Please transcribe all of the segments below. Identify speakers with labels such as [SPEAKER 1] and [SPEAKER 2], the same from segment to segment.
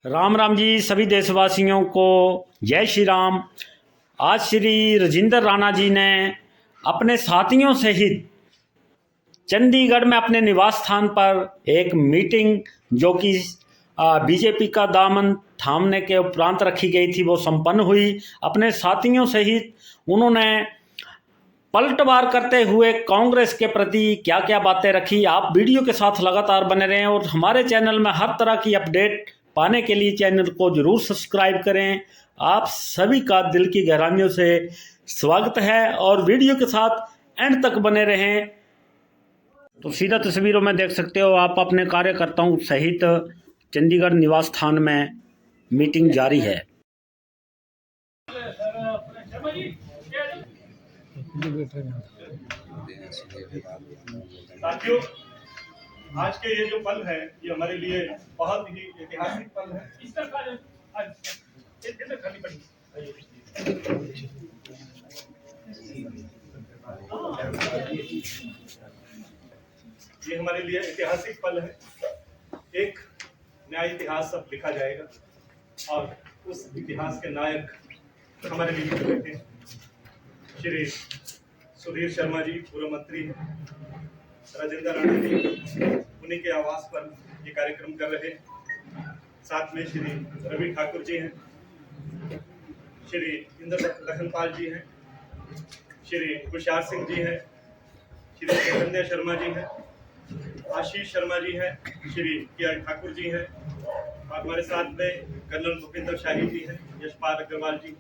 [SPEAKER 1] राम राम जी सभी देशवासियों को जय श्री राम। आज श्री राजेंद्र राणा जी ने अपने साथियों सहित चंडीगढ़ में अपने निवास स्थान पर एक मीटिंग जो कि बीजेपी का दामन थामने के उपरांत रखी गई थी वो संपन्न हुई। अपने साथियों सहित उन्होंने पलटवार करते हुए कांग्रेस के प्रति क्या क्या बातें रखी। आप वीडियो के साथ लगातार बने रहें और हमारे चैनल में हर तरह की अपडेट पाने के लिए चैनल को जरूर सब्सक्राइब करें। आप सभी का दिल की गहराइयों से स्वागत है और वीडियो के साथ एंड तक बने रहें। तो सीधा तस्वीरों में देख सकते हो आप अपने कार्यकर्ताओं सहित चंडीगढ़ निवास स्थान में मीटिंग जारी है।
[SPEAKER 2] साथियों, आज के ये जो पल है ये हमारे लिए बहुत ही ऐतिहासिक पल है। ये हमारे लिए ऐतिहासिक पल है। एक नया इतिहास अब लिखा जाएगा और उस इतिहास के नायक हमारे लिए बैठे हैं श्री सुधीर शर्मा जी, पूर्व मंत्री हैं, राजेंद्र राणा जी उन्हीं के आवास पर ये कार्यक्रम कर रहे हैं। साथ में श्री रवि ठाकुर जी हैं, श्री इंद्र लखनपाल जी हैं, श्री कुशार सिंह जी हैं, श्री चैतन्य शर्मा जी हैं, आशीष शर्मा जी हैं, श्री के ठाकुर जी हैं और हमारे साथ में कर्नल भूपेंद्र शाही जी हैं, यशपाल अग्रवाल जी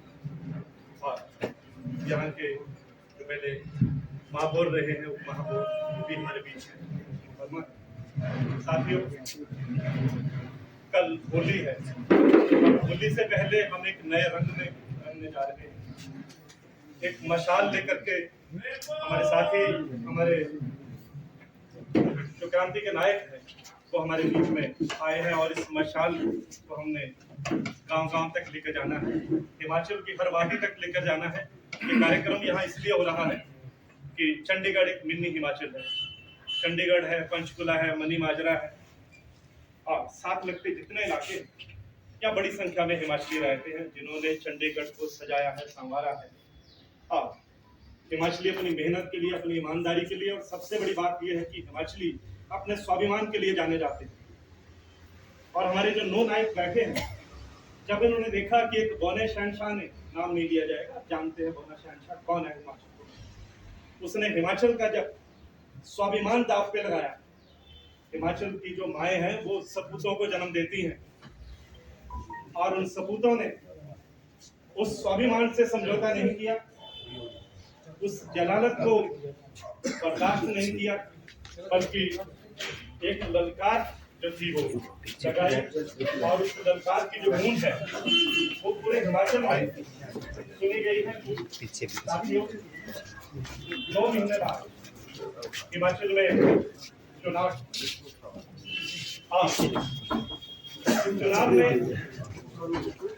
[SPEAKER 2] और यहाँ के जो पहले महापौर रहे हैं उप महापौर भी हमारे बीच हैं। और साथियों, कल होली है। होली से पहले हम एक नए रंग में रंगने जा रहे हैं। एक मशाल लेकर के हमारे साथी, हमारे जो क्रांति के नायक हैं वो हमारे बीच में आए हैं और इस मशाल को हमने गांव-गांव तक लेकर जाना है, हिमाचल की हर वादी तक लेकर जाना है। ये कार्यक्रम यहाँ इसलिए हो रहा है कि चंडीगढ़ एक मिनी हिमाचल है। चंडीगढ़ है, पंचकुला है, मनी माजरा है और साथ लगते जितने इलाके यहाँ बड़ी संख्या में हिमाचली रहते हैं जिन्होंने चंडीगढ़ को सजाया है, संवारा है। और हिमाचली अपनी मेहनत के लिए, अपनी ईमानदारी के लिए और सबसे बड़ी बात यह है कि हिमाचली अपने स्वाभिमान के लिए जाने जाते हैं। और हमारे जो 9 नायक बैठे हैं, जब इन्होंने देखा कि एक बौने शहनशाह ने नाम नहीं लिया जाएगा, जानते हैं बौना शहनशाह कौन है हिमाचल, उसने हिमाचल का जब स्वाभिमान दांव पे लगाया। हिमाचल की जो माएँ हैं वो सपूतों को जन्म देती हैं और उन सपूतों ने उस स्वाभिमान से समझौता नहीं किया, उस जलालत को बर्दाश्त नहीं किया, बल्कि एक ललकार जो थी वो लगाई और उस ललकार की जो गूंज है वो पूरे हिमाचल में सुनी गई है। साथियों, 2 महीने बाद हिमाचल में चुनाव में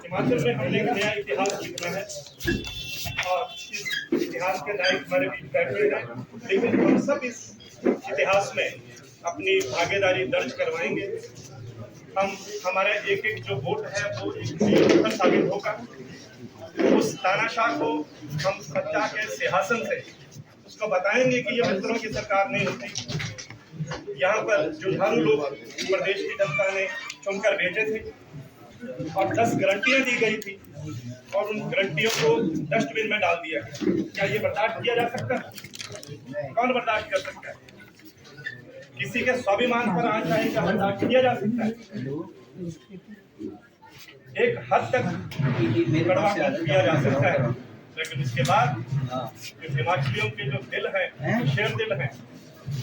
[SPEAKER 2] हिमाचल में हमने एक नया इतिहास लिखना है और इस इतिहास के नायक हमारे बीच बैठे हैं, लेकिन हम सब इस इतिहास में अपनी भागीदारी दर्ज करवाएंगे। हम हमारा एक जो वोट है वो एक साबित होगा। उस तानाशाह को हम सत्ता के सिंहासन से उसको बताएंगे कि ये मित्रों की सरकार नहीं होती। यहाँ पर जुझारू लोग प्रदेश की जनता ने चुनकर भेजे थे और 10 गारंटियां दी गई थी और उन गारंटियों को डस्टबिन में डाल दिया गया। क्या ये बर्दाश्त किया जा सकता है? कौन बर्दाश्त कर सकता है? किसी के स्वाभिमान पर आंच आने का बर्दाश्त किया जा सकता है? एक हद तक कड़वा किया जा सकता है, लेकिन इसके बाद जो हिमाचलियों के जो दिल है, शेर दिल है,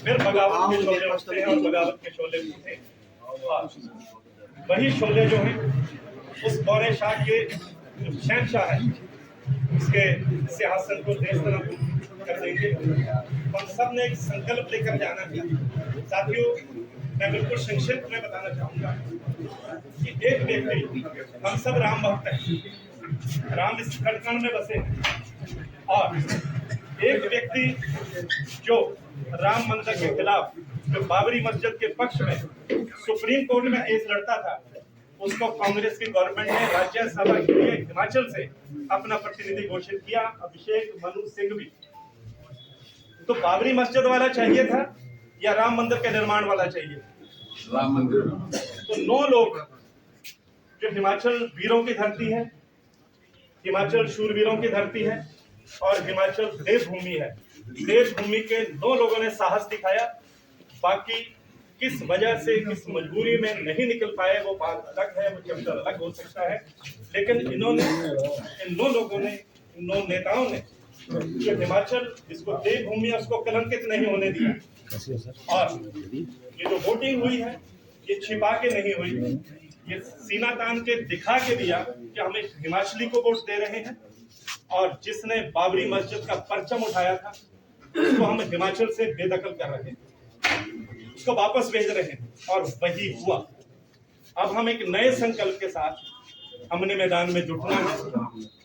[SPEAKER 2] फिर बगावत के शोले उठते हैं और बगावत के शोले उठते हैं। वही शोले जो हैं उस बौने शाह के जो शहनशाह है उसके सिंहासन को देश तरफ कर देंगे। हम सब ने एक संकल्प लेकर जाना है। साथियों, मैं बिल्कुल संक्षिप्त में बताना चाहूंगा कि एक व्यक्ति, हम सब राम भक्त हैं, राम इस कण में बसे हैं और एक व्यक्ति जो राम मंदिर के खिलाफ, जो बाबरी मस्जिद के पक्ष में सुप्रीम कोर्ट में केस लड़ता था, उसको कांग्रेस की गवर्नमेंट ने राज्यसभा के लिए हिमाचल से अपना प्रतिनिधि घोषित किया, अभिषेक मनु सिंह भी। तो बाबरी मस्जिद वाला चाहिए था या राम मंदिर के निर्माण वाला चाहिए?
[SPEAKER 3] राम मंदिर।
[SPEAKER 2] तो 9 लोग जो हिमाचल वीरों की धरती है, हिमाचल शूरवीरों की धरती है और हिमाचल देवभूमि है, देवभूमि के 9 लोगों ने साहस दिखाया। बाकी किस वजह से, किस मजबूरी में नहीं निकल पाए वो बात अलग है, वो चैप्टर अलग हो सकता है। लेकिन इन्होंने, इन 9 लोगों ने, इन 9 नेताओं ने जो हिमाचल जिसको देवभूमि है उसको कलंकित नहीं होने दिया। और ये जो वोटिंग हुई है ये छिपा के नहीं हुई, ये सीना तान के दिखा के दिया कि हम एक हिमाचली को वोट दे रहे हैं और जिसने बाबरी मस्जिद का परचम उठाया था उसको हम हिमाचल से बेदखल कर रहे हैं, उसको वापस भेज रहे हैं। और वही हुआ। अब हम एक नए संकल्प के साथ हमने मैदान में जुटना है।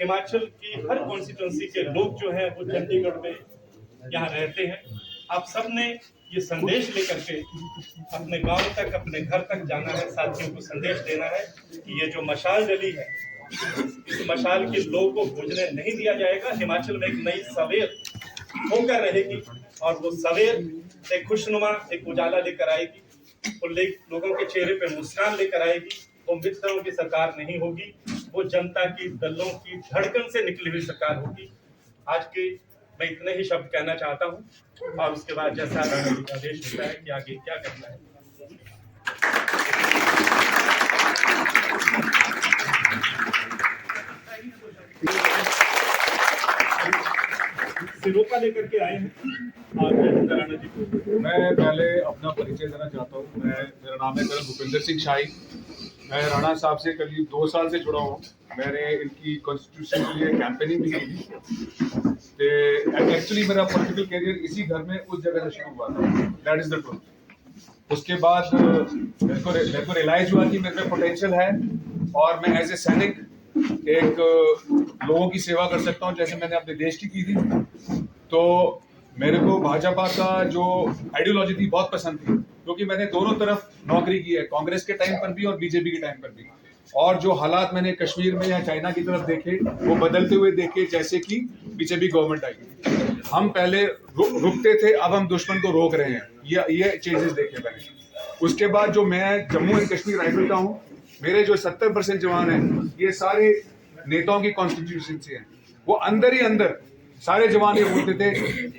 [SPEAKER 2] हिमाचल की हर कॉन्स्टिट्यूंसी के लोग जो हैं वो चंडीगढ़ में यहाँ रहते हैं। आप सबने ये संदेश लेकर के अपने गांव तक, अपने घर तक जाना है, साथियों को संदेश देना है कि ये जो मशाल जली है इस मशाल के लोगों को बुझने नहीं दिया जाएगा। हिमाचल में एक नई सवेर होकर रहेगी और वो सवेर एक खुशनुमा, एक उजाला लेकर आएगी, वो लोगों के चेहरे पे मुस्कान लेकर आएगी। वो मित्रों की सरकार नहीं होगी, वो जनता की, दलों की धड़कन से निकली हुई सरकार होगी। आज के मैं इतने ही शब्द कहना चाहता हूँ और उसके बाद जैसा आदेश होता है कि आगे क्या करना है। सिरोपा लेकर के आए हैं और रजिंदर राणा जी को
[SPEAKER 3] मैं पहले अपना परिचय देना चाहता हूँ। मेरा नाम है कर्नल भूपेंद्र सिंह शाही। मैं राणा साहब से करीब 2 साल से जुड़ा हूँ। मैंने इनकी कॉन्स्टिट्यूशन के लिए कैंपेनिंग भी की थी। एक्चुअली मेरा पॉलिटिकल करियर इसी घर में उस जगह से शुरू हुआ था। That is the truth. उसके बाद मेरे को रियलाइज हुआ कि मेरे में पोटेंशियल है और मैं एज ए सैनिक एक लोगों की सेवा कर सकता हूँ जैसे मैंने अपने देश की थी। तो मेरे को भाजपा का जो आइडियोलॉजी थी बहुत पसंद थी, क्योंकि मैंने दोनों तरफ नौकरी की है, कांग्रेस के टाइम पर भी और बीजेपी के टाइम पर भी। और जो हालात मैंने कश्मीर में या चाइना की तरफ देखे वो बदलते हुए देखे, जैसे कि बीजेपी गवर्नमेंट आई। हम पहले रुकते थे, अब हम दुश्मन को रोक रहे हैं। ये चेंजेस देखे मैंने। उसके बाद जो मैं जम्मू एंड कश्मीर राइफल का हूँ, मेरे जो 70% जवान हैं ये सारे नेताओं की कॉन्स्टिट्यूशन से हैं। वो अंदर ही अंदर सारे जवान ये बोलते थे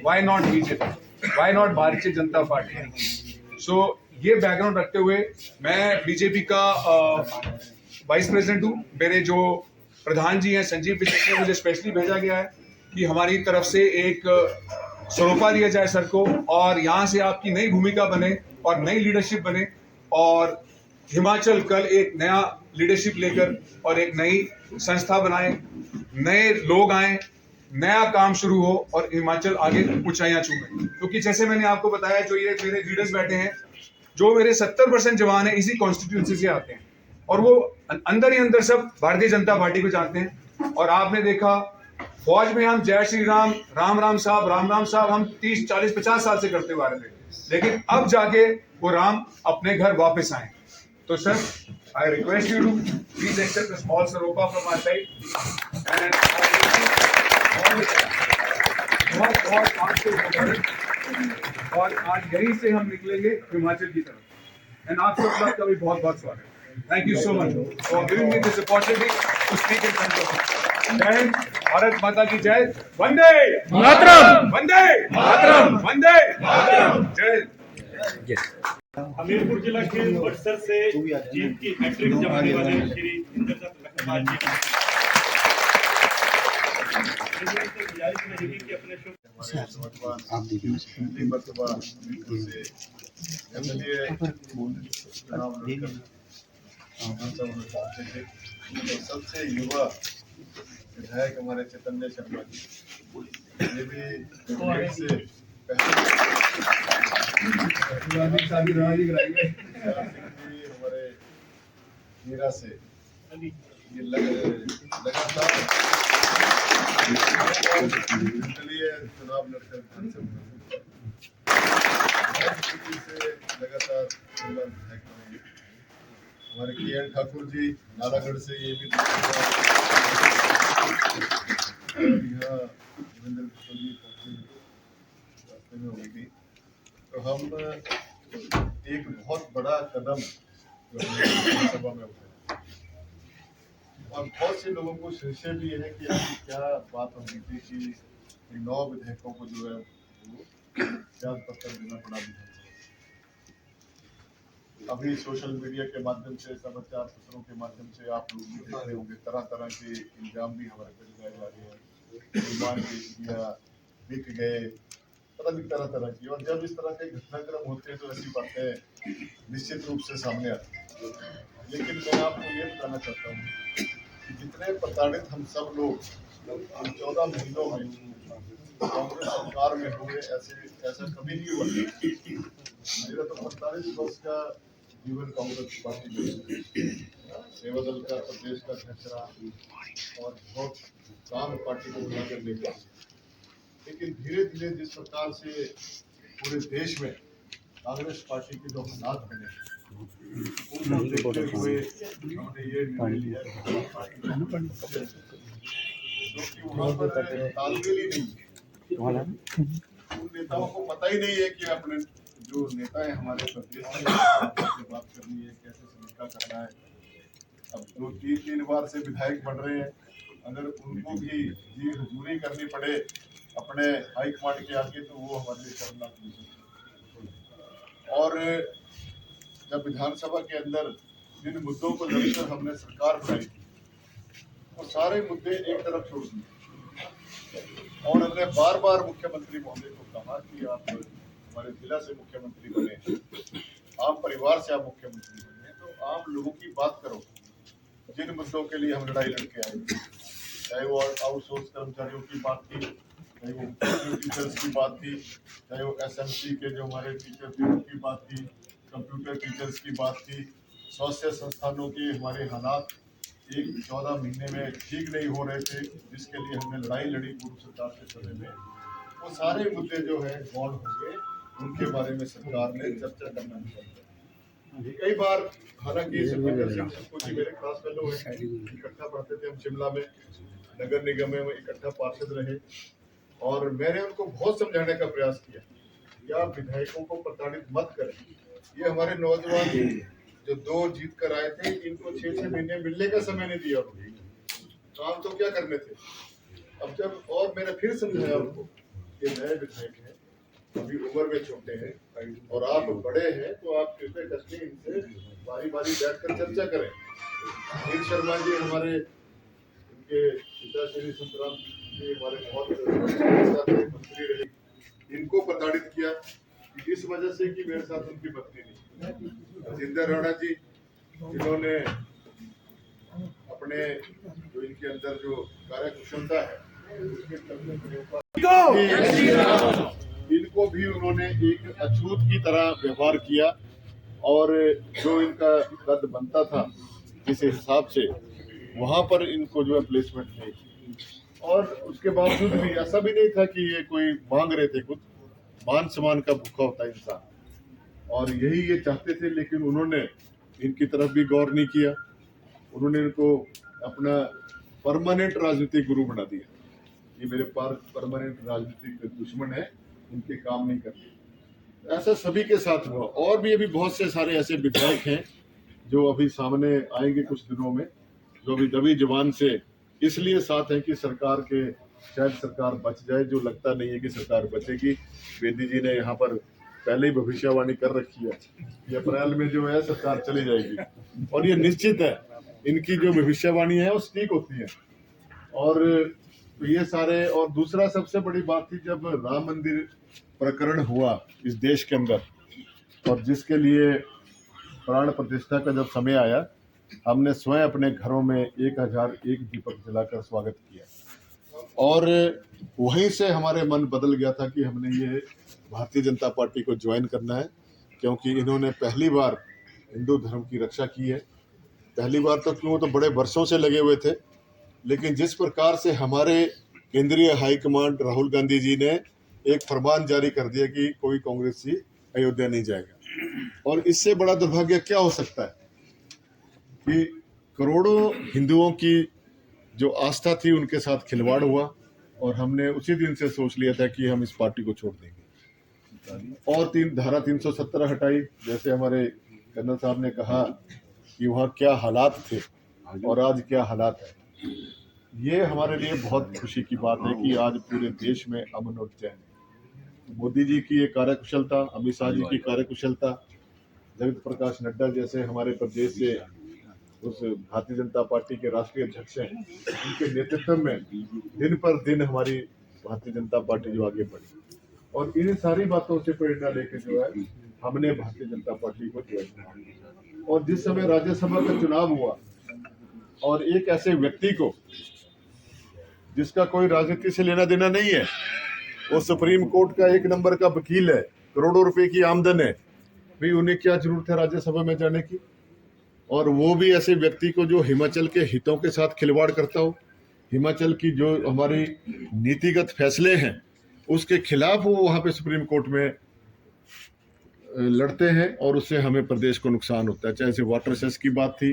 [SPEAKER 3] why not BJP, why not Bharatiya Janata party. सो ये बैकग्राउंड रखते हुए मैं बीजेपी का वाइस प्रेसिडेंट हूँ। मेरे जो प्रधान जी हैं संजीव बिश्नोई ने मुझे स्पेशली भेजा गया है कि हमारी तरफ से एक सरोपा दिया जाए सर को, और यहाँ से आपकी नई भूमिका बने और नई लीडरशिप बने और हिमाचल कल एक नया लीडरशिप लेकर और एक नई संस्था बनाए, नए लोग आए, नया काम शुरू हो और हिमाचल आगे ऊंचाइयां छूए। क्योंकि जैसे मैंने आपको बताया, जो ये मेरे लीडर्स बैठे हैं, जो मेरे 70% जवान हैं इसी कॉन्स्टिट्यूंसी से आते हैं और वो अंदर ही अंदर सब भारतीय जनता पार्टी को जानते हैं। और आपने देखा फौज में हम जय श्री राम, राम राम साहब हम 30, 40, 50 साल से करते हुए आ रहे थे, लेकिन अब जाके वो राम अपने घर वापस आए। तो sir, I request you to please accept a small saropa from my side and बहुत आपसे और आज यहीं से हम निकलेंगे हिमाचल की तरफ। एंड आप सब का भी बहुत बहुत स्वागत। Thank you so much for giving me this opportunity to speak in front of you. जय हिंद, भारत माता की जय, वंदे मातरम, वंदे मातरम, वंदे मातरम, जय हिंद।
[SPEAKER 2] हमीरपुर जिला के बक्सर से जीत की हैट्रिक जमाने वाले श्री इंद्रदत्त लखनपाल जी कि अपने
[SPEAKER 4] आप
[SPEAKER 5] सबसे युवा विधायक हमारे चैतन्य शर्मा जी, ये भी से हमारे मीरा से ये लगातार चुनाव लड़कर से लगातार विधायक बने। हमारे के ठाकुर जी नालागढ़ से, ये भी और यहाँ देवेंद्र गुप्ता जी पहुंचे रास्ते में होगी। तो हम एक बहुत बड़ा कदम जो हमने विधानसभा में उठाया, और बहुत से लोगों को संशय भी है कि अभी क्या बात हो रही थी कि 9 विधेयकों को जो है वो त्याग पत्र देना पड़ा विधानसभा। अभी सोशल मीडिया के माध्यम से, समाचार पत्रों के माध्यम से आप लोग भी देख रहे होंगे, तरह तरह के इल्जाम भी हमारे पर लगाए जा रहे हैं, ईमान बेच दिया, बिक गए, पता नहीं तरह तरह की। और जब इस तरह के घटनाक्रम होते हैं तो ऐसी बातें निश्चित रूप से सामने आती हैं। लेकिन मैं आपको ये बताना चाहता हूँ कि जितने प्रताड़ित हम सब लोग इन 14 महीनों में कांग्रेस सरकार में हुए, ऐसा कभी नहीं हुआ। मेरा तो 45 वर्ष का जीवन कांग्रेस पार्टी में, सेवा दल का प्रदेश का अध्यक्ष रहा और बहुत काम पार्टी को बनाकर लेकर। लेकिन धीरे धीरे जिस प्रकार से पूरे देश में कांग्रेस पार्टी के जो हालात बने, उनको देखते हुए हमने ये निर्णय लिया क्योंकि वहाँ पर तालमेल ही नहीं है। उन नेताओं को पता ही नहीं है कि अपने जो नेता है हमारे प्रदेश में कैसे बात करनी है, कैसे समीक्षा करना है। अब जो 3 बार से विधायक बन रहे हैं, अगर उनको भी जी हजूरी करनी पड़े अपने हाईकमांड के आगे, तो वो हमारे लिए शर्मनाक विषय है। और जब विधानसभा के अंदर जिन मुद्दों को लेकर हमने सरकार बनाई थी, वो सारे मुद्दे एक तरफ छोड़ दिए और हमने बार बार मुख्यमंत्री महोदय को कहा कि आप हमारे जिला से मुख्यमंत्री बने, आम परिवार से आप मुख्यमंत्री बने, तो आम लोगों की बात करो। जिन मुद्दों के लिए हम लड़ाई लड़के आए, चाहे वो आउटसोर्स कर्मचारियों की बात थी, चाहे वो टीचर्स की बात थी, चाहे वो SMC के जो हमारे टीचर थे उनकी बात थी, कंप्यूटर टीचर्स की बात थी, स्वास्थ्य संस्थानों के हमारे हालात 14 महीने में ठीक नहीं हो रहे थे, जिसके लिए हमने लड़ाई लड़ी पूर्व सरकार के समय में। वो सारे मुद्दे जो है गौण हो गए, उनके बारे में सरकार ने चर्चा करना शुरू किया। कई बार, हालांकि सुखविंदर सिंह सुक्खू जी मेरे क्लास फेलो हैं, इकट्ठा पढ़ते थे हम शिमला में, नगर निगम में इकट्ठा पार्षद रहे, और मैंने उनको बहुत समझाने का प्रयास किया कि आप विधायकों को प्रताड़ित मत करें। ये हमारे नौजवान जो 2 जीत कर आए थे, इनको 6 महीने मिलने का समय नहीं दिया उन्होंने, काम तो क्या करने थे। अब जब और मैंने फिर समझाया उनको कि नए विधायक हैं, अभी उम्र में छोटे हैं और आप बड़े हैं, तो आप कृपया करके इनसे बारी बारी बैठकर चर्चा करें। वीर शर्मा जी हमारे, उनके पिता श्री संतराम जी हमारे बहुत मंत्री रहे, इनको प्रताड़ित किया इस वजह से कि मेरे साथ उनकी पत्नी नहीं। राजेंद्र राणा जी, जिन्होंने अपने जो इनके अंदर जो कार्य कुशलता है उसके इनको भी उन्होंने एक अछूत की तरह व्यवहार किया, और जो इनका कद बनता था जिस हिसाब से, वहां पर इनको जो है प्लेसमेंट नहीं। और उसके बावजूद भी ऐसा भी नहीं था कि ये कोई मांग रहे थे कुछ, मान सम्मान का भूखा होता है इंसान, और यही ये चाहते थे। लेकिन उन्होंने इनकी तरफ भी गौर नहीं किया, उन्होंने इनको अपना परमानेंट राजनीतिक गुरु बना दिया। ये मेरे परमानेंट राजनीतिक दुश्मन है, इनके काम नहीं करते। ऐसा सभी के साथ हुआ, और भी अभी बहुत से सारे ऐसे विधायक हैं जो अभी सामने आएंगे कुछ दिनों में, जो अभी दबी जवान से इसलिए साथ है कि सरकार के, शायद सरकार बच जाए, जो लगता नहीं है कि सरकार बचेगी। बेदी जी ने यहाँ पर पहले ही भविष्यवाणी कर रखी है कि अप्रैल में जो है सरकार चली जाएगी, और ये निश्चित है, इनकी जो भविष्यवाणी है वो सटीक होती है। और तो ये सारे, और दूसरा सबसे बड़ी बात थी जब राम मंदिर प्रकरण हुआ इस देश के अंदर, और जिसके लिए प्राण प्रतिष्ठा का जब समय आया, हमने स्वयं अपने घरों में 1001 दीपक जलाकर स्वागत किया, और वहीं से हमारे मन बदल गया था कि हमने ये भारतीय जनता पार्टी को ज्वाइन करना है, क्योंकि इन्होंने पहली बार हिंदू धर्म की रक्षा की है। पहली बार तो क्यों, तो बड़े वर्षों से लगे हुए थे, लेकिन जिस प्रकार से हमारे केंद्रीय हाईकमांड राहुल गांधी जी ने एक फरमान जारी कर दिया कि कोई कांग्रेसी अयोध्या नहीं जाएगा, और इससे बड़ा दुर्भाग्य क्या हो सकता है कि करोड़ों हिंदुओं की जो आस्था थी उनके साथ खिलवाड़ हुआ और हमने उसी दिन से सोच लिया था कि हम इस पार्टी को छोड़ देंगे और धारा 317 हटाई। जैसे हमारे कर्नल साहब ने कहा कि वहाँ क्या हालात थे और आज क्या हालात है, ये हमारे लिए बहुत खुशी की बात है कि आज पूरे देश में अमन और चैन है। मोदी जी की ये कार्यकुशलता, अमित शाह जी की कार्यकुशलता, जगत प्रकाश नड्डा जैसे हमारे प्रदेश से उस भारतीय जनता पार्टी के राष्ट्रीय अध्यक्ष हैं, उनके नेतृत्व में दिन पर दिन हमारी भारतीय जनता पार्टी जो आगे बढ़ी और इन सारी बातों से प्रेरणा लेकर जो है हमने भारतीय जनता पार्टी को ज्वाइन किया। और जिस समय राज्यसभा का चुनाव हुआ और एक ऐसे व्यक्ति को जिसका कोई राजनीति से लेना देना नहीं है, वो सुप्रीम कोर्ट का 1 नंबर का वकील है, करोड़ों रुपए की आमदन है, भाई उन्हें क्या जरूरत है राज्यसभा में जाने की, और वो भी ऐसे व्यक्ति को जो हिमाचल के हितों के साथ खिलवाड़ करता हो, हिमाचल की जो हमारी नीतिगत फैसले हैं उसके खिलाफ वो वहाँ पे सुप्रीम कोर्ट में लड़ते हैं और उससे हमें प्रदेश को नुकसान होता है। चाहे से वाटर सेस की बात थी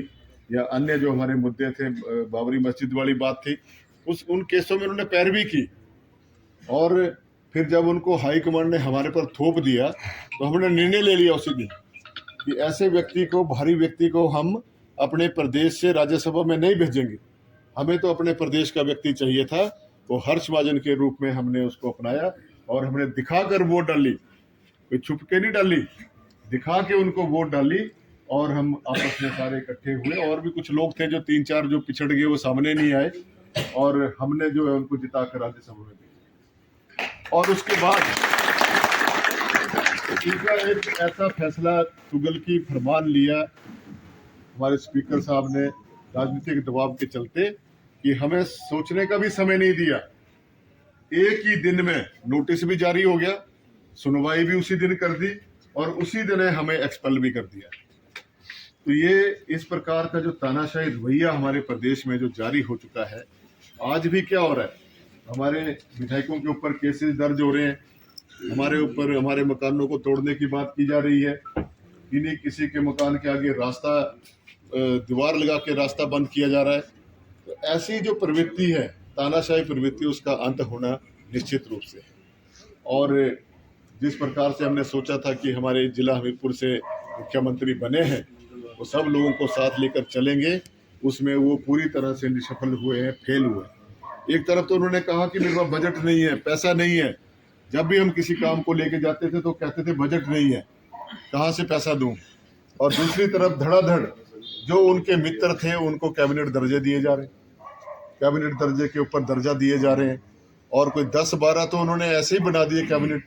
[SPEAKER 5] या अन्य जो हमारे मुद्दे थे, बाबरी मस्जिद वाली बात थी, उन केसों में उन्होंने पैरवी की और फिर जब उनको हाई कमांड ने हमारे पर थोप दिया तो हमने निर्णय ले लिया उसी दिन कि ऐसे व्यक्ति को, भारी व्यक्ति को हम अपने प्रदेश से राज्यसभा में नहीं भेजेंगे। हमें तो अपने प्रदेश का व्यक्ति चाहिए था। वो हर्षवर्धन के रूप में हमने उसको अपनाया और हमने दिखाकर वोट डाली, कोई छुप के नहीं डाली, दिखा के उनको वोट डाली और हम आपस में सारे इकट्ठे हुए। और भी कुछ लोग थे जो 3-4 जो पिछड़ गए वो सामने नहीं आए और हमने जो है उनको जिता कर राज्यसभा में भेजा। और उसके बाद इनका एक ऐसा फैसला तुगल की फरमान लिया हमारे स्पीकर साहब ने राजनीतिक दबाव के चलते कि हमें सोचने का भी समय नहीं दिया। एक ही दिन में नोटिस भी जारी हो गया, सुनवाई भी उसी दिन कर दी और उसी दिन हमें एक्सपेल भी कर दिया। तो ये इस प्रकार का जो तानाशाही रवैया हमारे प्रदेश में जो जारी हो चुका है, आज भी क्या हो रहा है, हमारे विधायकों के ऊपर केसेस दर्ज हो रहे हैं, हमारे ऊपर हमारे मकानों को तोड़ने की बात की जा रही है, इन्हीं किसी के मकान के आगे रास्ता दीवार लगा के रास्ता बंद किया जा रहा है। तो ऐसी जो प्रवृत्ति है, तानाशाही प्रवृत्ति, उसका अंत होना निश्चित रूप से। और जिस प्रकार से हमने सोचा था कि हमारे जिला हमीरपुर से मुख्यमंत्री बने हैं वो सब लोगों को साथ लेकर चलेंगे, उसमें वो पूरी तरह से निष्फल हुए हैं, फेल हुए। एक तरफ तो उन्होंने कहा कि मेरे पास बजट नहीं है, पैसा नहीं है। जब भी हम किसी काम को लेके जाते थे तो कहते थे बजट नहीं है, कहाँ से पैसा दूं। और दूसरी तरफ धड़ाधड़ जो उनके मित्र थे उनको कैबिनेट दर्जे दिए जा रहे हैं, कैबिनेट दर्जे के ऊपर दर्जा दिए जा रहे हैं। और कोई 10-12 तो उन्होंने ऐसे ही बना दिए कैबिनेट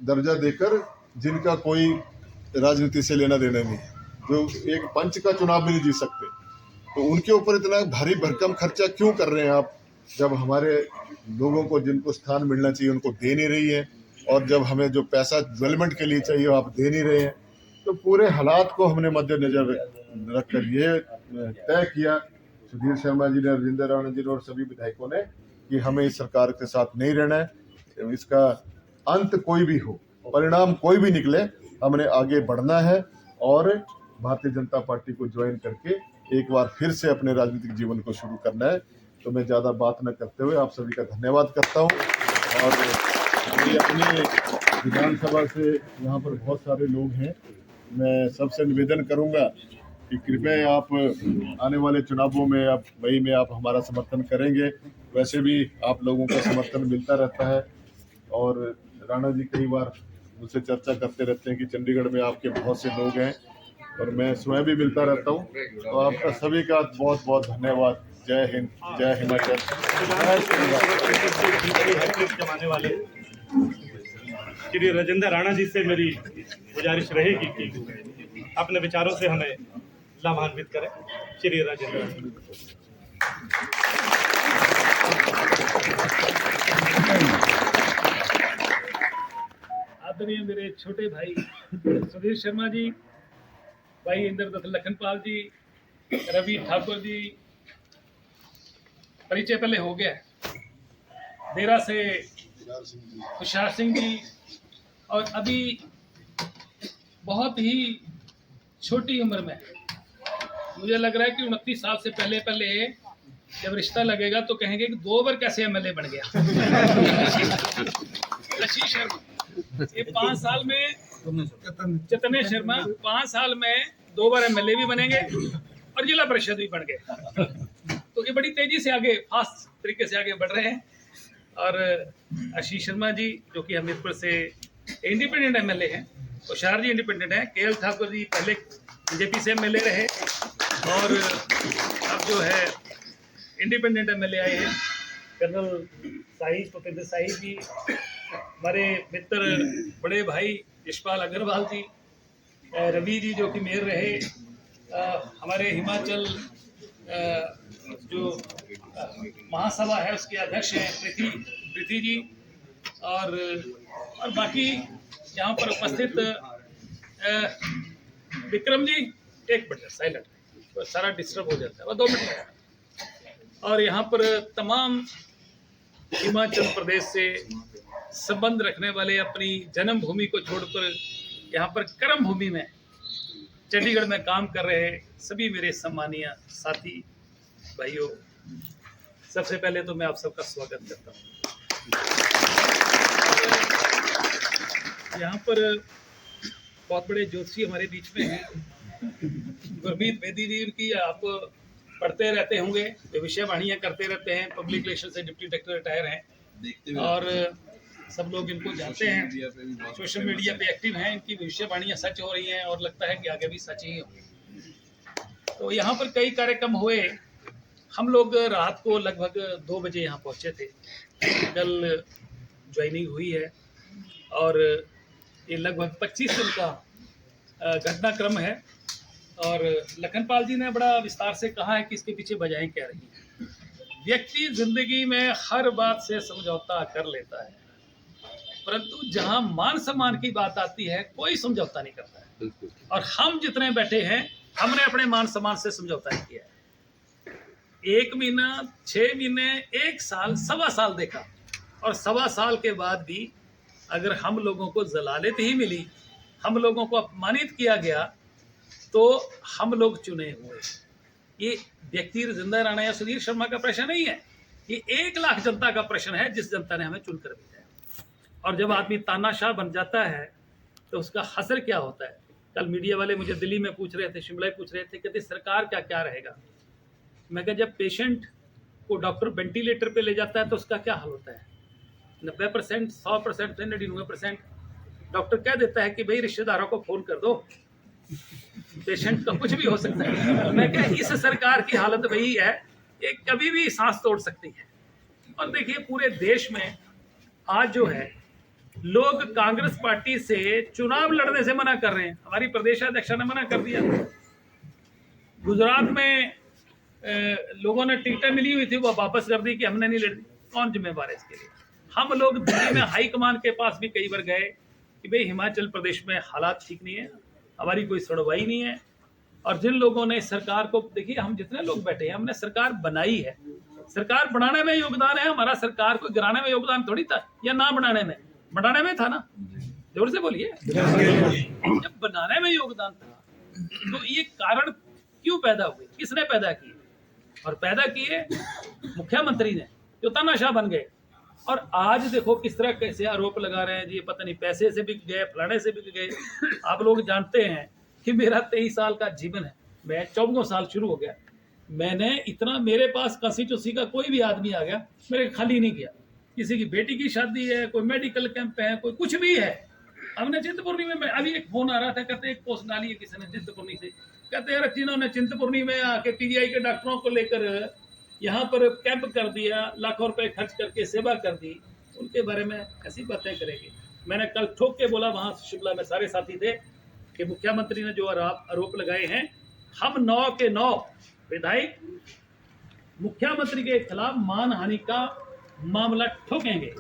[SPEAKER 5] दर्जा देकर, जिनका कोई राजनीति से लेना देना नहीं है, जो एक पंच का चुनाव भी नहीं जीत सकते। तो उनके ऊपर इतना भारी भरकम खर्चा क्यों कर रहे हैं आप, जब हमारे लोगों को जिनको स्थान मिलना चाहिए उनको दे नहीं रही है, और जब हमें जो पैसा डेवलपमेंट के लिए चाहिए आप दे नहीं रहे हैं। तो पूरे हालात को हमने मद्देनजर रखकर ये तय किया, सुधीर शर्मा जी ने, राजेंद्र राणा जी ने और सभी विधायकों ने, कि हमें इस सरकार के साथ नहीं रहना है। इसका अंत कोई भी हो, परिणाम कोई भी निकले, हमने आगे बढ़ना है और भारतीय जनता पार्टी को ज्वाइन करके एक बार फिर से अपने राजनीतिक जीवन को शुरू करना है। तो मैं ज़्यादा बात न करते हुए आप सभी का धन्यवाद करता हूँ। और मेरी अपनी विधानसभा से यहाँ पर बहुत सारे लोग हैं, मैं सबसे निवेदन करूँगा कि कृपया आप आने वाले चुनावों में, आप मई में आप हमारा समर्थन करेंगे। वैसे भी आप लोगों का समर्थन मिलता रहता है और राणा जी कई बार मुझसे चर्चा करते रहते हैं कि चंडीगढ़ में आपके बहुत से लोग हैं, और मैं स्वयं भी मिलता रहता हूँ। तो आपका सभी का बहुत बहुत धन्यवाद। जय हिंद, जय हिमाचल,
[SPEAKER 2] कमाने वाले श्री राजेंद्र राणा जी से मेरी गुजारिश रहेगी कि अपने विचारों से हमें लाभान्वित करें। श्री राजेंद्र
[SPEAKER 6] आदरणीय मेरे छोटे भाई सुधीर शर्मा जी, भाई इंद्रदत्त लखनपाल जी, रवि ठाकुर जी, परिचय पहले हो गया। देरा से खुशहाल सिंह जी, और अभी बहुत ही छोटी उम्र में मुझे लग रहा है कि 29 साल से पहले जब रिश्ता लगेगा तो कहेंगे कि 2 बार कैसे एमएलए बन गया। आशीष शर्मा ये 5 साल में, चतने शर्मा 5 साल में 2 बार एमएलए भी बनेंगे और जिला परिषद भी बन गए। तो ये बड़ी तेजी से आगे, फास्ट तरीके से आगे बढ़ रहे हैं। और आशीष शर्मा जी जो कि हमीरपुर से इंडिपेंडेंट एमएलए हैं, होशियार जी इंडिपेंडेंट हैं, केएल ठाकुर जी पहले बीजेपी से एमएलए रहे और अब जो है इंडिपेंडेंट एमएलए आए हैं। कर्नल साहिब, भूपेंद्र साहिब जी, हमारे मित्र बड़े भाई यशपाल अग्रवाल जी, रवि जी जो कि मेयर रहे, हमारे हिमाचल जो महासभा है उसके अध्यक्ष हैं प्रीति जी, और बाकी यहाँ पर उपस्थित विक्रम जी, 1 मिनट साइलेंट, तो सारा डिस्टर्ब हो जाता है, वो 2 मिनट। और यहाँ पर तमाम हिमाचल प्रदेश से संबंध रखने वाले, अपनी जन्मभूमि को छोड़कर यहाँ पर कर्म भूमि में चंडीगढ़ में काम कर रहे सभी मेरे सम्मानीय साथी भाइयों, सबसे पहले तो मैं आप सबका स्वागत करता हूँ। यहाँ पर बहुत बड़े ज्योतिषी हमारे बीच में हैं, गुरमीत बेदी जी, उनकी आप पढ़ते रहते होंगे, भविष्यवाणियाँ करते रहते हैं, पब्लिक रिलेशन से डिप्टी डायरेक्टर रिटायर हैं और सब लोग इनको जानते हैं, सोशल मीडिया पे एक्टिव हैं, इनकी भविष्यवाणियाँ सच हो रही हैं और लगता है कि आगे भी सच ही होंगी। तो यहाँ पर कई कार्यक्रम हुए, हम लोग रात को लगभग 2 बजे यहाँ पहुँचे थे, कल ज्वाइनिंग हुई है और ये लगभग 25 दिन का घटनाक्रम है। और लखनपाल जी ने बड़ा विस्तार से कहा है कि इसके पीछे वजहें क्या रही हैं। व्यक्ति जिंदगी में हर बात से समझौता कर लेता है, परंतु जहां मान सम्मान की बात आती है कोई समझौता नहीं करता है। और हम जितने बैठे हैं, हमने अपने मान सम्मान से समझौता नहीं किया है। 1 महीना, 6 महीने, 1 साल, 1.25 साल देखा, और 1.25 साल के बाद भी अगर हम लोगों को जलालत ही मिली, हम लोगों को अपमानित किया गया, तो हम लोग चुने हुए। ये व्यक्ति जिंदा राणा या सुधीर शर्मा का प्रश्न नहीं है, ये 1 लाख जनता का प्रश्न है, जिस जनता ने हमें चुनकर भेजा है। और जब आदमी तानाशाह बन जाता है तो उसका असर क्या होता है। कल मीडिया वाले मुझे दिल्ली में पूछ रहे थे, शिमला में पूछ रहे थे, कहते सरकार क्या क्या रहेगा। मैं कहा, जब पेशेंट को डॉक्टर वेंटिलेटर पे ले जाता है तो उसका क्या हाल होता है। 90%, 100% से 99% डॉक्टर कह देता है कि भाई रिश्तेदारों को फोन कर दो, पेशेंट का कुछ भी हो सकता है। मैं क्या, इस सरकार की हालत वही है, ये कभी भी सांस तोड़ सकती है। और देखिए पूरे देश में आज जो है लोग कांग्रेस पार्टी से चुनाव लड़ने से मना कर रहे हैं। हमारी प्रदेश अध्यक्ष ने मना कर दिया। गुजरात में लोगों ने टिकटें मिली हुई थी, वो वापस कर दी कि हमने नहीं लड़ी। कौन जिम्मेवार है इसके लिए। हम लोग दिल्ली में हाईकमान के पास भी कई बार गए कि भाई हिमाचल प्रदेश में हालात ठीक नहीं है, हमारी कोई सुनवाई नहीं है। और जिन लोगों ने सरकार को, देखिए हम जितने लोग बैठे हैं, हमने सरकार बनाई है, सरकार बनाने में योगदान है हमारा, सरकार को गिराने में योगदान थोड़ी था, या ना बनाने में था ना, जोर से बोलिए। जब बनाने में योगदान था तो ये कारण क्यों पैदा हुए, किसने पैदा किए, और पैदा किए मुख्यमंत्री ने, जो तानाशाह बन गए। और आज देखो किस तरह कैसे आरोप लगा रहे हैं जी, पता नहीं पैसे से बिक गए, फलाने से बिक गए। आप लोग जानते हैं कि मेरा 23 साल का जीवन है, मैं 14 साल शुरू हो गया, मैंने इतना, मेरे पास कंस्टिट्यूंसी का कोई भी आदमी आ गया मेरे खाली नहीं किया। किसी की बेटी की शादी है, कोई मेडिकल कैंप है, कोई कुछ भी है। हमने चिंतपूर्णी में, अभी एक फोन आ रहा था, कहते एक पोस्ट डाली है किसी ने चिंतपूर्णी से, कहते यार जिन्होंने चिंतपूर्णी में आके पीजीआई के डॉक्टरों को लेकर यहाँ पर कैंप कर दिया, लाखों रुपए खर्च करके सेवा कर दी, उनके बारे में ऐसी बातें करेंगे। मैंने कल ठोक के बोला, वहां शिमला में सारे साथी थे, कि मुख्यमंत्री ने जो आरोप लगाए हैं, हम 9 के 9 विधायक मुख्यमंत्री के खिलाफ मानहानि का मामला ठोकेंगे।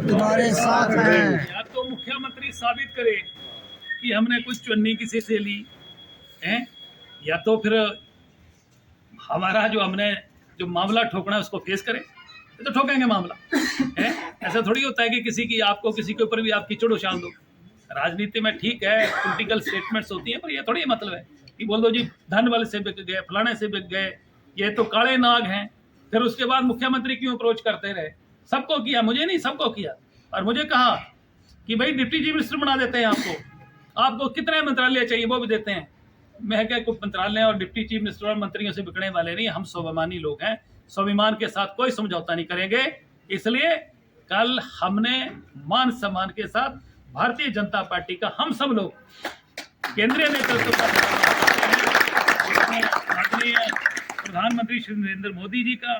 [SPEAKER 4] तुम्हारे साथ हैं।
[SPEAKER 6] या तो मुख्यमंत्री साबित करे कि हमने कुछ चुन्नी किसी से ली है, या तो फिर हमारा जो हमने जो मामला ठोकना है उसको फेस करें, तो ठोकेंगे मामला है। ऐसा थोड़ी होता है कि किसी की आपको किसी के ऊपर भी आप कीचड़ उछाल दो। राजनीति में ठीक है पॉलिटिकल स्टेटमेंट्स होती हैं, पर ये थोड़ी मतलब है कि बोल दो जी धन वाले से बिक गए, फलाने से बिक गए, ये तो काले नाग हैं। फिर उसके बाद मुख्यमंत्री क्यों अप्रोच करते रहे? सबको किया, मुझे नहीं, सबको किया। और मुझे कहा कि भाई डिप्टी चीफ मिनिस्टर बना देते हैं आपको कितने मंत्रालय चाहिए वो भी देते हैं। मैं क्या कुछ मंत्रालय और डिप्टी चीफ मिनिस्टर और मंत्रियों से बिकने वाले नहीं, हम स्वाभिमानी लोग हैं, स्वाभिमान के साथ कोई समझौता नहीं करेंगे। इसलिए कल हमने मान सम्मान के साथ भारतीय जनता पार्टी का हम सब लोग केंद्रीय नेतृत्व का आदरणीय प्रधानमंत्री श्री नरेंद्र मोदी जी का,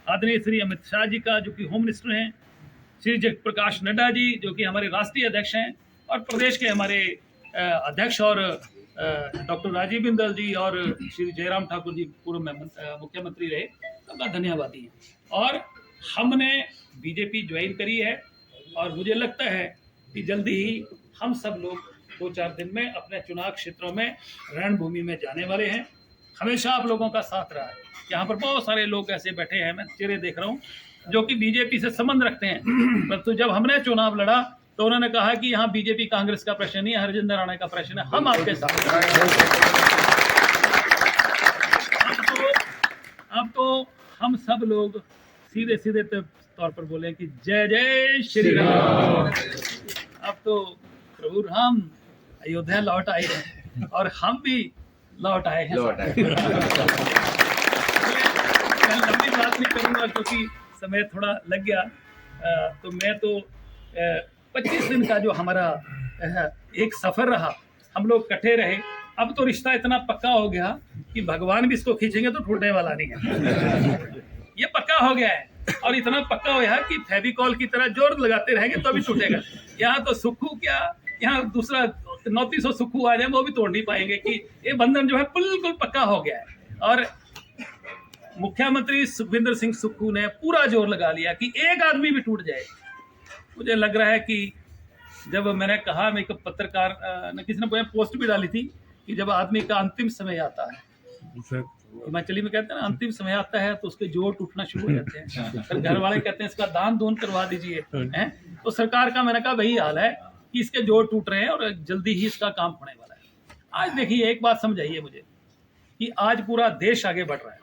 [SPEAKER 6] आदरणीय श्री अमित शाह जी का जो कि होम मिनिस्टर हैं, श्री जयप्रकाश नड्डा जी जो कि हमारे राष्ट्रीय अध्यक्ष हैं, और प्रदेश के हमारे अध्यक्ष और डॉक्टर राजीव बिंदल जी और श्री जयराम ठाकुर जी पूर्व मुख्यमंत्री रहे, सबका धन्यवादी हैं। और हमने बीजेपी ज्वाइन करी है और मुझे लगता है कि जल्दी ही हम सब लोग 2-4 दिन में अपने चुनाव क्षेत्रों में रणभूमि में जाने वाले हैं। हमेशा आप लोगों का साथ रहा है। यहाँ पर बहुत सारे लोग ऐसे बैठे हैं, मैं चेहरे देख रहा हूँ, जो कि बीजेपी से संबंध रखते हैं, परंतु जब हमने चुनाव लड़ा तो उन्होंने कहा कि यहाँ बीजेपी कांग्रेस का प्रश्न नहीं है, हरजिंदर राणा का प्रश्न है, हम आपके साथ। अब तो हम सब लोग सीधे सीधे तौर पर बोले कि जय जय श्री राम। अब तो प्रभु राम अयोध्या लौट आए हैं और हम भी लौट आए हैं। मैं लंबी बात नहीं करूंगा क्योंकि समय थोड़ा लग गया। तो मैं तो 25 दिन का जो हमारा एक सफर रहा, हम लोग इकट्ठे रहे, अब तो रिश्ता इतना पक्का हो गया कि भगवान भी इसको खींचेंगे तो टूटने वाला नहीं है। ये पक्का हो गया है और इतना पक्का हो गया कि फेविकॉल की तरह जोर लगाते रहेंगे तो भी टूटेगा। यहाँ तो सुक्खू क्या, यहाँ दूसरा 900 सुक्खू आ जाए वो भी तोड़ नहीं पाएंगे कि ये बंधन जो है बिल्कुल पक्का हो गया है। और मुख्यमंत्री सुखविंदर सिंह सुक्खू ने पूरा जोर लगा लिया कि एक आदमी भी टूट जाए। मुझे लग रहा है कि जब मैंने कहा, मैं एक पत्रकार ने किसी ने पोस्ट भी डाली थी कि जब आदमी का अंतिम समय आता है, हिमाचली में कहते हैं ना, अंतिम समय आता है तो उसके जोड़ टूटना शुरू हो जाते हैं। फिर घर वाले कहते हैं इसका दान दून करवा दीजिए, हैं? तो सरकार का मैंने कहा वही हाल है कि इसके जोड़ टूट रहे हैं और जल्दी ही इसका काम होने वाला है। आज देखिए, एक बात समझाइए मुझे कि आज पूरा देश आगे बढ़ रहा है।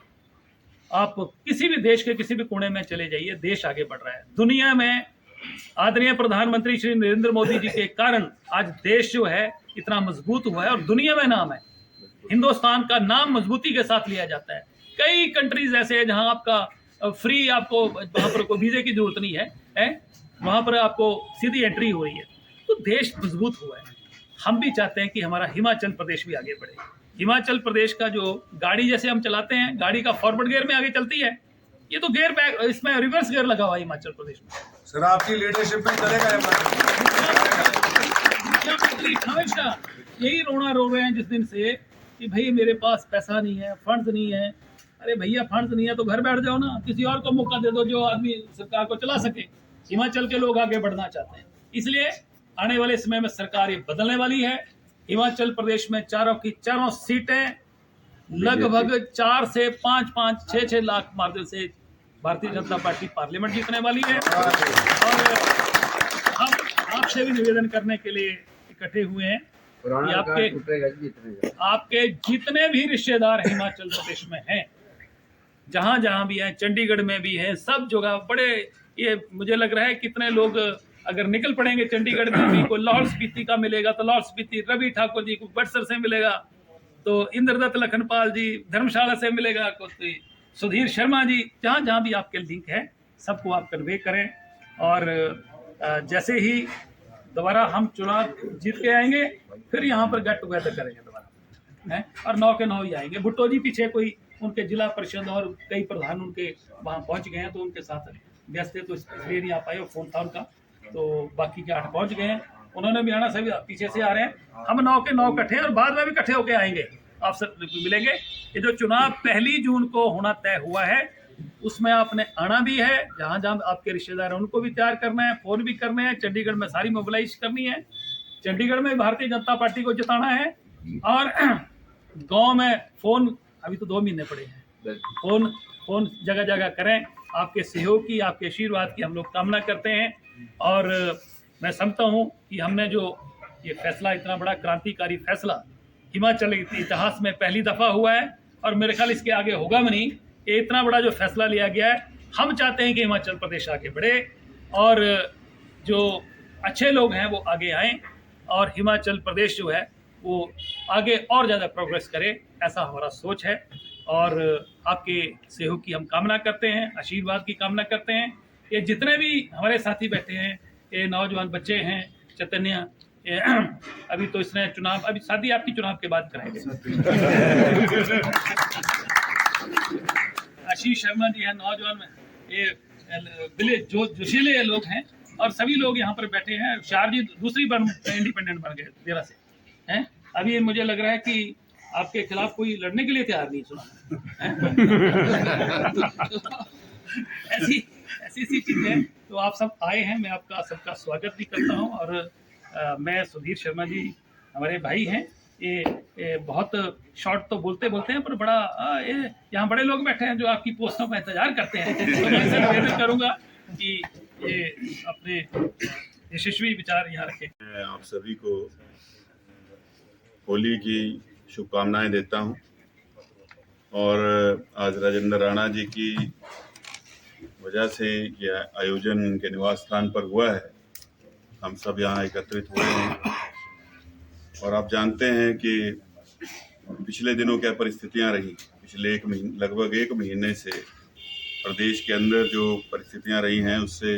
[SPEAKER 6] आप किसी भी देश के किसी भी कोने में चले जाइए, देश आगे बढ़ रहा है। दुनिया में आदरणीय प्रधानमंत्री श्री नरेंद्र मोदी जी के कारण आज देश जो है इतना मजबूत हुआ है और दुनिया में नाम है। हिंदुस्तान का नाम मजबूती के साथ लिया जाता है। कई कंट्रीज ऐसे हैं जहां आपका फ्री, आपको वहां पर कोई वीजे की जरूरत नहीं है, वहां पर आपको सीधी एंट्री हो रही है। तो देश मजबूत हुआ है। हम भी चाहते हैं कि हमारा हिमाचल प्रदेश भी आगे बढ़े। हिमाचल प्रदेश का जो गाड़ी जैसे हम चलाते हैं, गाड़ी का फॉरवर्ड गियर में आगे चलती है, ये तो गियर बैक, इसमें रिवर्स गियर लगा हुआ है हिमाचल प्रदेश में।
[SPEAKER 3] सर आपकी लीडरशिप में चलेगा
[SPEAKER 6] हमेशा यही रोना रो रहे हैं जिस दिन से कि भाई मेरे पास पैसा नहीं है, फंड्स नहीं है। अरे भैया फंड्स नहीं है तो घर बैठ जाओ ना, किसी और को मौका दे दो जो आदमी सरकार को चला सके। हिमाचल के लोग आगे बढ़ना चाहते हैं, इसलिए आने वाले समय में सरकार ये बदलने वाली है। हिमाचल प्रदेश में चारों की चारों सीटें लगभग 4 से 5-5, 6-6 लाख मार्जिन से भारतीय जनता पार्टी पार्लियामेंट जीतने वाली है। और हम आपसे भी निवेदन करने के लिए इकट्ठे हुए हैं कि आपके जितने भी रिश्तेदार हिमाचल प्रदेश में हैं, जहां जहां भी हैं, चंडीगढ़ में भी हैं, सब जगह बड़े, ये मुझे लग रहा है कितने लोग अगर निकल पड़ेंगे चंडीगढ़ में भी, कोई लाहौल स्पीति का मिलेगा तो लाहौल स्पीति, रवि ठाकुर जी को बड़सर से मिलेगा, तो इंद्रदत्त लखनपाल जी धर्मशाला से मिलेगा, कोई सुधीर शर्मा जी, जहाँ जहाँ भी आपके लिंक है सबको आप कन्वे करें। और जैसे ही दोबारा हम चुनाव जीत के आएंगे फिर यहाँ पर गेट टुगेदर करेंगे दोबारा, हैं? और 9 के 9 ही आएंगे। भुट्टो जी पीछे कोई उनके जिला परिषद और कई प्रधान उनके वहाँ पहुँच गए हैं, तो उनके साथ व्यस्त थे तो इसलिए नहीं आ पाए, फोन था उनका, तो बाकी के 8 पहुँच गए हैं। उन्होंने भी आना, सभी पीछे से आ रहे हैं। हम 9 के 9 इकट्ठे हैं और बाद में भी इकट्ठे होके आएंगे, आप सब मिलेंगे। ये जो चुनाव 1 जून को होना तय हुआ है, उसमें आपने आना भी है, जहाँ जहाँ आपके रिश्तेदार हैं उनको भी तैयार करना है, फोन भी करने हैं। चंडीगढ़ में सारी मोबिलाइज करनी है, चंडीगढ़ में भारतीय जनता पार्टी को जिताना है। और गांव में फोन, अभी तो 2 महीने पड़े हैं, फोन जगह जगह करें आपके सहयोग की, आपके आशीर्वाद की हम लोग कामना करते हैं। और मैं समझता हूँ कि हमने जो ये फैसला, इतना बड़ा क्रांतिकारी फैसला हिमाचल के इतिहास में पहली दफ़ा हुआ है और मेरे ख्याल इसके आगे होगा भी नहीं। ये इतना बड़ा जो फैसला लिया गया है, हम चाहते हैं कि हिमाचल प्रदेश आगे बढ़े और जो अच्छे लोग हैं वो आगे आएँ और हिमाचल प्रदेश जो है वो आगे और ज़्यादा प्रोग्रेस करे, ऐसा हमारा सोच है। और आपके सहयोग की हम कामना करते हैं, आशीर्वाद की कामना करते हैं। ये जितने भी हमारे साथी बैठे हैं, ये नौजवान बच्चे हैं, चैतन्य, अभी तो इसने चुनाव, अभी शादी आपकी चुनाव के बाद कराएंगे। आशीष शर्मा जी हैं, नौजवान में ये दिले जो जोशीले लोग हैं और सभी लोग यहाँ पर बैठे हैं। शार जी दूसरी बार इंडिपेंडेंट बन गए देरा से हैं। अभी मुझे लग रहा है कि आपके खिलाफ कोई लड़ने के लिए तैयार नहीं, सुना ऐसी सी चीज है। तो आप सब आए हैं, मैं आपका सबका स्वागत भी करता हूं। और मैं सुधीर शर्मा जी हमारे भाई हैं, ये बहुत शॉर्ट तो बोलते हैं पर बड़ा ये यहाँ बड़े लोग बैठे हैं जो आपकी पोस्टों का इंतजार करते हैं। तो मैं इसे निवेदन करूंगा कि ये अपने यशस्वी विचार यहाँ रखें।
[SPEAKER 5] मैं आप सभी को होली की शुभकामनाएं देता हूं और आज राजेंद्र राणा जी की वजह से यह आयोजन उनके निवास स्थान पर हुआ है। हम सब यहाँ एकत्रित हुए हैं और आप जानते हैं कि पिछले दिनों क्या परिस्थितियां रही। पिछले लगभग एक महीने से प्रदेश के अंदर जो परिस्थितियां रही हैं, उससे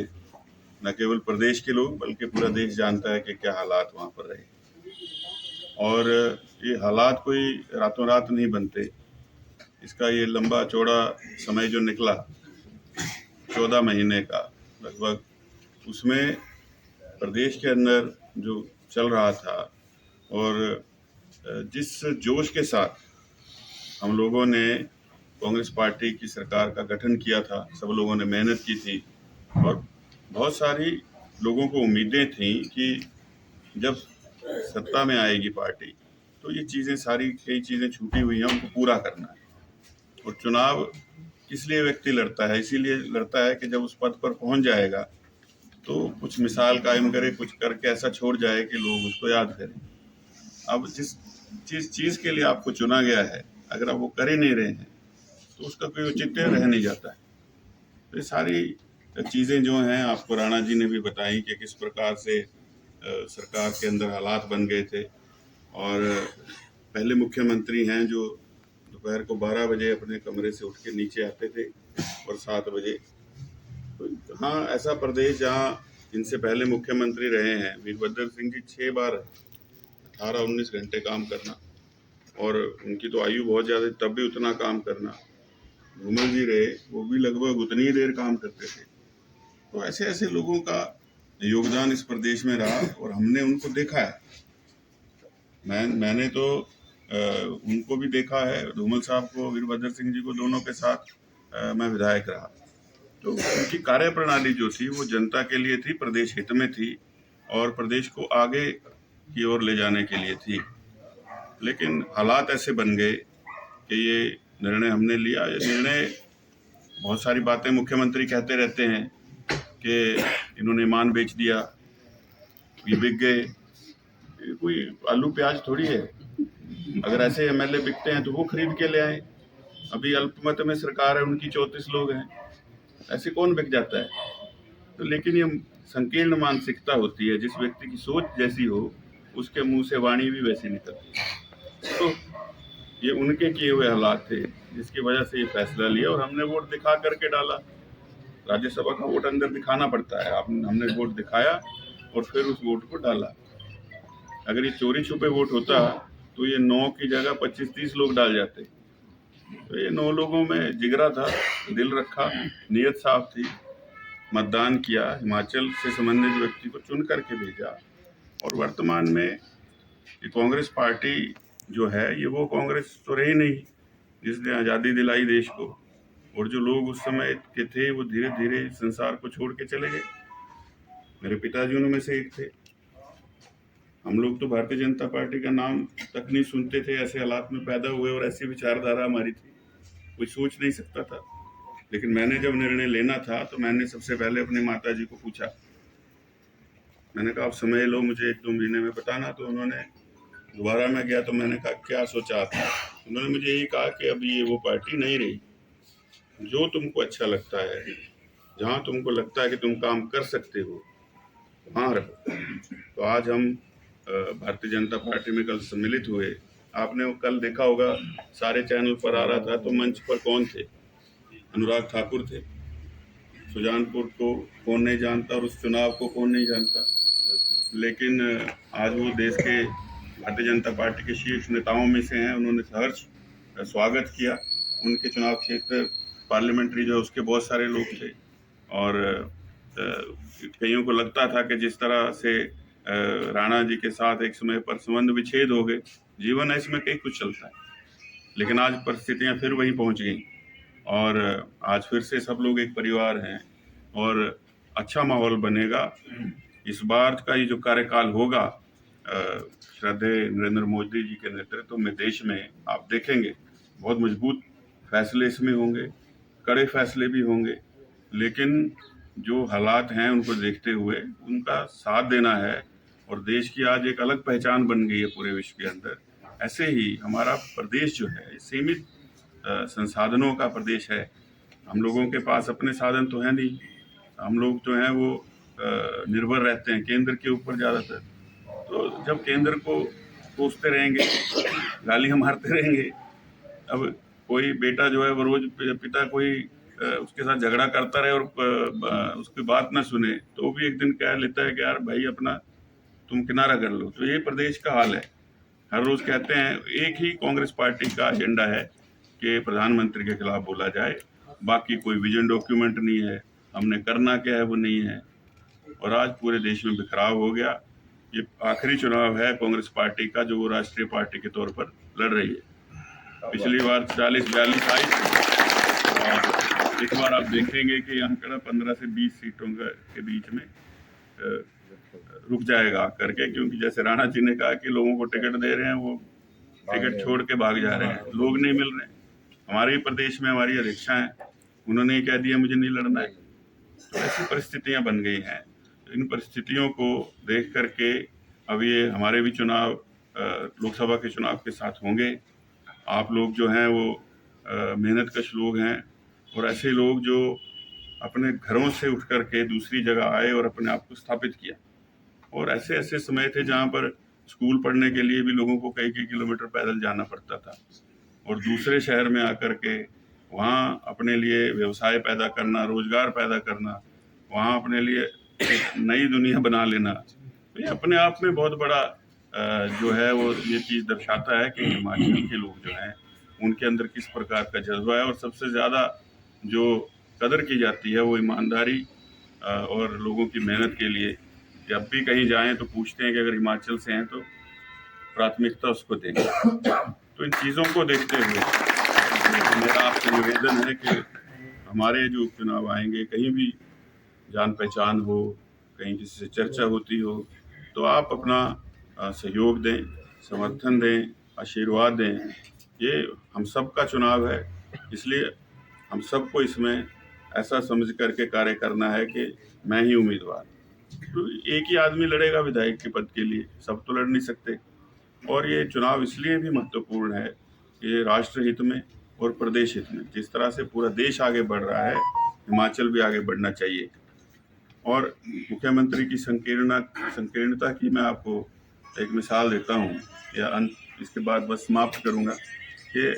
[SPEAKER 5] न केवल प्रदेश के लोग बल्कि पूरा देश जानता है कि क्या हालात वहाँ पर रहे। और ये हालात कोई रातों रात नहीं बनते। इसका ये लंबा चौड़ा समय जो निकला 14 महीने का लगभग, उसमें प्रदेश के अंदर जो चल रहा था और जिस जोश के साथ हम लोगों ने कांग्रेस पार्टी की सरकार का गठन किया था, सब लोगों ने मेहनत की थी और बहुत सारी लोगों को उम्मीदें थी कि जब सत्ता में आएगी पार्टी तो ये चीज़ें सारी कई चीज़ें छूटी हुई हैं, उनको पूरा करना है। और चुनाव किस लिए व्यक्ति लड़ता है? इसीलिए लड़ता है कि जब उस पद पर पहुंच जाएगा तो कुछ मिसाल कायम करे, कुछ करके ऐसा छोड़ जाए कि लोग उसको याद करें। अब जिस चीज़ के लिए आपको चुना गया है, अगर आप वो कर ही नहीं रहे हैं तो उसका कोई औचित्य रह नहीं जाता है। तो ये सारी चीज़ें जो हैं आपको राणा जी ने भी बताई कि किस प्रकार से सरकार के अंदर हालात बन गए थे। और पहले मुख्यमंत्री हैं जो दोपहर को 12 बजे अपने कमरे से उठ के नीचे आते थे और 7 बजे, तो हाँ, ऐसा प्रदेश जहाँ इनसे पहले मुख्यमंत्री रहे हैं वीरभद्र सिंह जी 6 बार 18-19 घंटे काम करना, और उनकी तो आयु बहुत ज़्यादा, तब भी उतना काम करना। धूमल जी रहे, वो भी लगभग उतनी ही देर काम करते थे। तो ऐसे ऐसे लोगों का योगदान इस प्रदेश में रहा और हमने उनको देखा है। मैंने तो उनको भी देखा है, धूमल साहब को, वीरभद्र सिंह जी को, दोनों के साथ मैं विधायक रहा। तो उनकी कार्यप्रणाली जो थी वो जनता के लिए थी, प्रदेश हित में थी और प्रदेश को आगे की ओर ले जाने के लिए थी। लेकिन हालात ऐसे बन गए कि ये निर्णय हमने लिया। ये निर्णय, बहुत सारी बातें मुख्यमंत्री कहते रहते हैं कि इन्होंने ईमान बेच दिया, ये बिक गए। कोई आलू प्याज थोड़ी है, अगर ऐसे एमएलए बिकते हैं तो वो खरीद के ले आए। अभी अल्पमत में सरकार है, उनकी 34 लोग हैं, ऐसे कौन बिक जाता है? तो लेकिन ये संकीर्ण मानसिकता होती है, जिस व्यक्ति की सोच जैसी हो उसके मुंह से वाणी भी वैसी निकलती है। तो ये उनके किए हुए हालात थे जिसकी वजह से ये फैसला लिया और हमने वोट दिखा करके डाला। राज्यसभा का वोट अंदर दिखाना पड़ता है, हमने वोट दिखाया और फिर उस वोट को डाला। अगर ये चोरी छुपे वोट होता तो ये 9 की जगह 25-30 लोग डाल जाते। तो ये 9 लोगों में जिगरा था, दिल रखा, नीयत साफ थी, मतदान किया, हिमाचल से संबंधित व्यक्ति को चुन करके भेजा। और वर्तमान में ये कांग्रेस पार्टी जो है, ये वो कांग्रेस तो रही नहीं जिसने आज़ादी दिलाई देश को, और जो लोग उस समय के थे वो धीरे धीरे संसार को छोड़ के चले गए। मेरे पिताजी उनमें से एक थे। हम लोग तो भारतीय जनता पार्टी का नाम तक नहीं सुनते थे, ऐसे हालात में पैदा हुए और ऐसी विचारधारा हमारी थी, कोई सोच नहीं सकता था। लेकिन मैंने जब निर्णय लेना था तो मैंने सबसे पहले अपनी माता जी को पूछा, मैंने कहा आप समय लो, मुझे 1-2 महीने में बताना। तो उन्होंने, दोबारा मैं गया तो मैंने कहा क्या सोचा आपने? उन्होंने मुझे यही कहा कि अब ये वो पार्टी नहीं रही, जो तुमको अच्छा लगता है, जहाँ तुमको लगता है कि तुम काम कर सकते हो वहाँ रहो। तो आज हम भारतीय जनता पार्टी में कल सम्मिलित हुए। आपने वो कल देखा होगा, सारे चैनल पर आ रहा था, तो मंच पर कौन थे? अनुराग ठाकुर थे। सुजानपुर को कौन नहीं जानता और उस चुनाव को कौन नहीं जानता, लेकिन आज वो देश के भारतीय जनता पार्टी के शीर्ष नेताओं में से हैं। उन्होंने सहर्ष स्वागत किया। उनके चुनाव क्षेत्र पार्लियामेंट्री जो है उसके बहुत सारे लोग थे, और कईयों को लगता था कि जिस तरह से राणा जी के साथ एक समय पर संबंध विच्छेद हो गए, जीवन है इसमें कई कुछ चलता है, लेकिन आज परिस्थितियां फिर वहीं पहुंच गई और आज फिर से सब लोग एक परिवार हैं और अच्छा माहौल बनेगा। इस बार का ये जो कार्यकाल होगा श्रद्धेय नरेंद्र मोदी जी के नेतृत्व में देश में, आप देखेंगे बहुत मजबूत फैसले इसमें होंगे, कड़े फैसले भी होंगे, लेकिन जो हालात हैं उनको देखते हुए उनका साथ देना है। और देश की आज एक अलग पहचान बन गई है पूरे विश्व के अंदर। ऐसे ही हमारा प्रदेश जो है सीमित संसाधनों का प्रदेश है। हम लोगों के पास अपने साधन तो हैं नहीं, हम लोग जो हैं वो निर्भर रहते हैं केंद्र के ऊपर ज़्यादातर। तो जब केंद्र को कोसते रहेंगे, गालियाँ मारते रहेंगे, अब कोई बेटा जो है वो रोज पिता कोई उसके साथ झगड़ा करता रहे और उसकी बात ना सुने, तो भी एक दिन कह लेता है कि यार भाई अपना तुम किनारा कर लो। तो ये प्रदेश का हाल है। हर रोज कहते हैं, एक ही कांग्रेस पार्टी का एजेंडा है कि प्रधानमंत्री के खिलाफ बोला जाए, बाकी कोई विजन डॉक्यूमेंट नहीं है, हमने करना क्या है वो नहीं है। और आज पूरे देश में बिखराव हो गया। ये आखिरी चुनाव है कांग्रेस पार्टी का जो वो राष्ट्रीय पार्टी के तौर पर लड़ रही है। पिछली बार 40-42 आई और इस बार आप देखेंगे कि आंकड़ा 15 से 20 सीटों के बीच में रुक जाएगा करके, क्योंकि जैसे राणा जी ने कहा कि लोगों को टिकट दे रहे हैं, वो टिकट छोड़ के भाग जा रहे हैं, लोग नहीं मिल रहे। हमारे प्रदेश में हमारी अध्यक्षा हैं, उन्होंने ही कह दिया मुझे नहीं लड़ना है। तो ऐसी परिस्थितियां बन गई हैं। इन परिस्थितियों को देख करके अब ये हमारे भी चुनाव लोकसभा के चुनाव के साथ होंगे। आप लोग जो हैं वो मेहनतकश लोग हैं और ऐसे लोग जो अपने घरों से उठ करके दूसरी जगह आए और अपने आप को स्थापित किया। और ऐसे ऐसे समय थे जहाँ पर स्कूल पढ़ने के लिए भी लोगों को कई किलोमीटर पैदल जाना पड़ता था, और दूसरे शहर में आकर के वहाँ अपने लिए व्यवसाय पैदा करना, रोजगार पैदा करना, वहाँ अपने लिए एक नई दुनिया बना लेना। तो ये अपने आप में बहुत बड़ा जो है वो ये चीज़ दर्शाता है कि हिमाचल के लोग जो हैं उनके अंदर किस प्रकार का जज्बा है। और सबसे ज़्यादा जो कदर की जाती है वो ईमानदारी और लोगों की मेहनत के लिए। जब भी कहीं जाएं तो पूछते हैं कि अगर हिमाचल से हैं तो प्राथमिकता उसको देंगे। तो इन चीज़ों को देखते हुए मेरा आपसे निवेदन है कि हमारे जो चुनाव आएंगे, कहीं भी जान पहचान हो, कहीं किसी से चर्चा होती हो, तो आप अपना सहयोग दें, समर्थन दें, आशीर्वाद दें। ये हम सब का चुनाव है, इसलिए हम सबको इसमें ऐसा समझ करके कार्य करना है कि मैं ही उम्मीदवार। तो एक ही आदमी लड़ेगा विधायक के पद के लिए, सब तो लड़ नहीं सकते। और ये चुनाव इसलिए भी महत्वपूर्ण है, ये राष्ट्र हित में और प्रदेश हित में। जिस तरह से पूरा देश आगे बढ़ रहा है, हिमाचल भी आगे बढ़ना चाहिए। और मुख्यमंत्री की संकीर्णता की मैं आपको एक मिसाल देता हूँ, या इसके बाद बस समाप्त करूँगा कि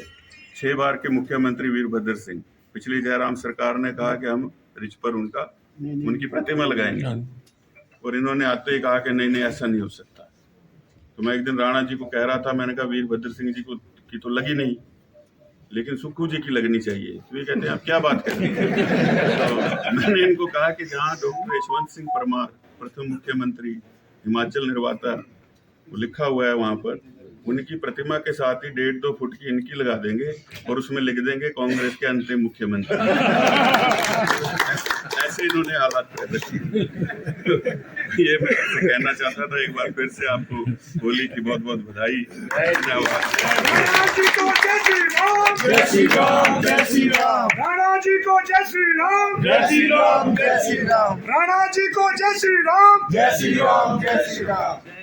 [SPEAKER 5] 6 बार के मुख्यमंत्री वीरभद्र सिंह, पिछली जयराम सरकार ने कहा कि हम रिज पर उनकी प्रतिमा लगाएंगे, और इन्होंने आते ही कहा कि नहीं ऐसा नहीं हो सकता। तो मैं एक दिन राणा जी को कह रहा था, मैंने कहा वीरभद्र सिंह जी की तो लगी नहीं, लेकिन सुक्खू जी की लगनी चाहिए। तो ये कहते हैं आप क्या बात कर रहे हैं। तो मैंने इनको कहा कि जहाँ डॉक्टर यशवंत सिंह परमार प्रथम मुख्यमंत्री हिमाचल निर्वाता वो लिखा हुआ है, वहाँ पर उनकी प्रतिमा के साथ ही 1.5-2 फुट की इनकी लगा देंगे और उसमें लिख देंगे कांग्रेस के अंतिम मुख्यमंत्री। ऐसे इन्होंने हालात कर रखे। ये मैं आपसे कहना चाहता था। एक बार फिर से आपको होली की बहुत बहुत बधाई।
[SPEAKER 7] राणा जी को जय श्री राम,
[SPEAKER 5] जय श्री राम, जय श्री राम,
[SPEAKER 7] राणा जी को जय श्री राम,
[SPEAKER 5] जय श्री राम, जय श्री राम,
[SPEAKER 7] राणा जी को जय श्री राम,
[SPEAKER 5] जय श्री राम, जय श्री राम।